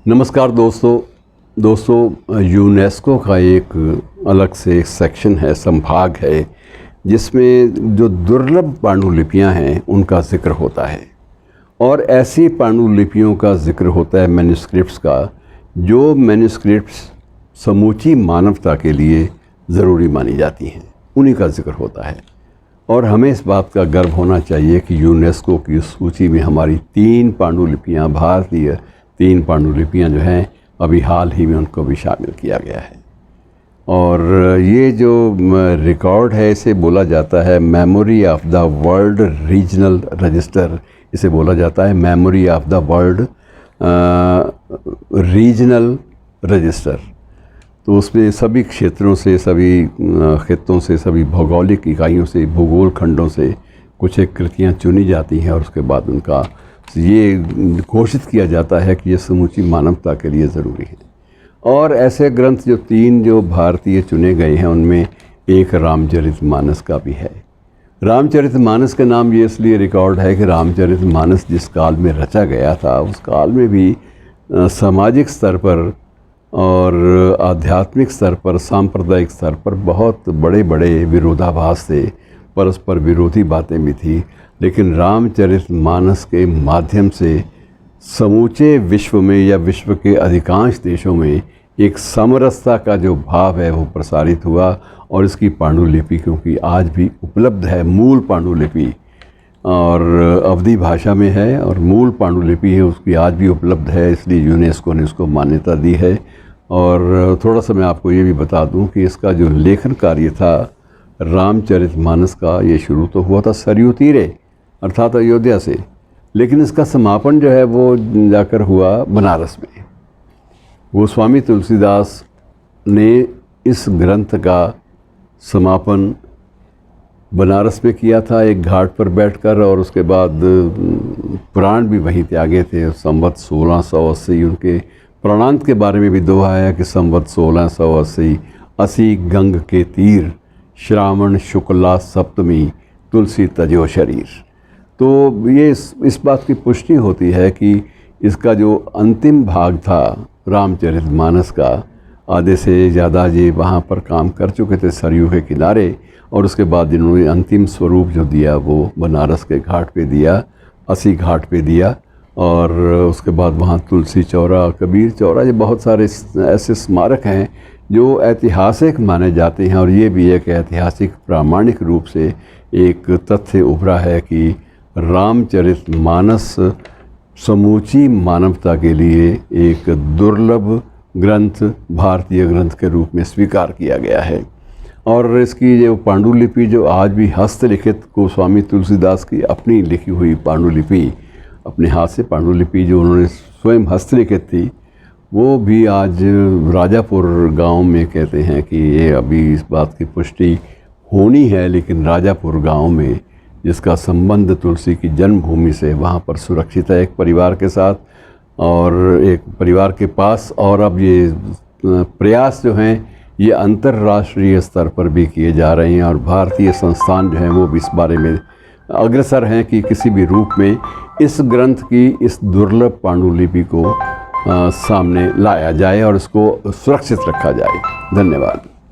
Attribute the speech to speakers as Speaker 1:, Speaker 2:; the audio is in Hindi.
Speaker 1: नमस्कार दोस्तों यूनेस्को का एक अलग से एक सेक्शन है, संभाग है, जिसमें जो दुर्लभ पांडुलिपियां हैं उनका जिक्र होता है और ऐसी पांडुलिपियों का जिक्र होता है मैन्युस्क्रिप्ट्स का, जो मैन्युस्क्रिप्ट्स समूची मानवता के लिए ज़रूरी मानी जाती हैं, उन्हीं का जिक्र होता है। और हमें इस बात का गर्व होना चाहिए कि यूनेस्को की सूची में हमारी 3 पांडुलिपियाँ, भारतीय 3 पांडुलिपियाँ जो हैं, अभी हाल ही में उनको भी शामिल किया गया है। और ये जो रिकॉर्ड है, इसे बोला जाता है memory of the world regional register. इसे बोला जाता है memory of the world regional register. तो उसमें सभी क्षेत्रों से, सभी खित्तों से, सभी भौगोलिक इकाइयों से, भूगोल खंडों से कुछ एक कृतियाँ चुनी जाती हैं और उसके बाद उनका ये घोषित किया जाता है कि ये समूची मानवता के लिए ज़रूरी है। और ऐसे ग्रंथ जो 3 जो भारतीय चुने गए हैं, उनमें एक रामचरितमानस का भी है। रामचरितमानस का नाम ये इसलिए रिकॉर्ड है कि रामचरितमानस जिस काल में रचा गया था, उस काल में भी सामाजिक स्तर पर और आध्यात्मिक स्तर पर, सांप्रदायिक स्तर पर बहुत बड़े बड़े विरोधाभास थे, परस्पर विरोधी बातें भी थी। लेकिन रामचरितमानस के माध्यम से समूचे विश्व में या विश्व के अधिकांश देशों में एक समरसता का जो भाव है वो प्रसारित हुआ। और इसकी पांडुलिपि, क्योंकि आज भी उपलब्ध है, मूल पांडुलिपि और अवधी भाषा में है और मूल पांडुलिपि है, उसकी आज भी उपलब्ध है, इसलिए यूनेस्को ने उसको मान्यता दी है। और थोड़ा सा मैं आपको ये भी बता दूं कि इसका जो लेखन कार्य था रामचरितमानस का, ये शुरू तो हुआ था सरयू तीरे अर्थात अयोध्या से, लेकिन इसका समापन जो है वो जाकर हुआ बनारस में। गोस्वामी तुलसीदास ने इस ग्रंथ का समापन बनारस में किया था, एक घाट पर बैठकर, और उसके बाद पुराण भी वहीं त्यागे थे। संवत 1680 उनके प्राणांत के बारे में भी दोहा है कि संवत 1680 असी गंग के तीर, श्रावण शुक्ला सप्तमी तुलसी तजो शरीर। तो ये इस बात की पुष्टि होती है कि इसका जो अंतिम भाग था रामचरितमानस का, आधे से ज़्यादा ये वहाँ पर काम कर चुके थे सरयू के किनारे, और उसके बाद जिन्होंने अंतिम स्वरूप जो दिया वो बनारस के घाट पे दिया, असी घाट पे दिया। और उसके बाद वहाँ तुलसी चौरा, कबीर चौरा, ये बहुत सारे ऐसे स्मारक हैं जो ऐतिहासिक माने जाते हैं। और ये भी एक ऐतिहासिक प्रामाणिक रूप से एक तथ्य उभरा है कि रामचरितमानस समूची मानवता के लिए एक दुर्लभ ग्रंथ, भारतीय ग्रंथ के रूप में स्वीकार किया गया है। और इसकी जो पांडुलिपि जो आज भी हस्तलिखित, गोस्वामी तुलसीदास की अपनी लिखी हुई पांडुलिपि, अपने हाथ से पांडुलिपि जो उन्होंने स्वयं हस्तलिखित थी, वो भी आज राजापुर गांव में कहते हैं कि ये अभी इस बात की पुष्टि होनी है, लेकिन राजापुर गांव में जिसका संबंध तुलसी की जन्मभूमि से, वहाँ पर सुरक्षित है एक परिवार के साथ और एक परिवार के पास। और अब ये प्रयास जो हैं ये अंतर्राष्ट्रीय स्तर पर भी किए जा रहे हैं और भारतीय संस्थान जो हैं वो भी इस बारे में अग्रसर हैं कि किसी भी रूप में इस ग्रंथ की, इस दुर्लभ पांडुलिपि को सामने लाया जाए और इसको सुरक्षित रखा जाए। धन्यवाद।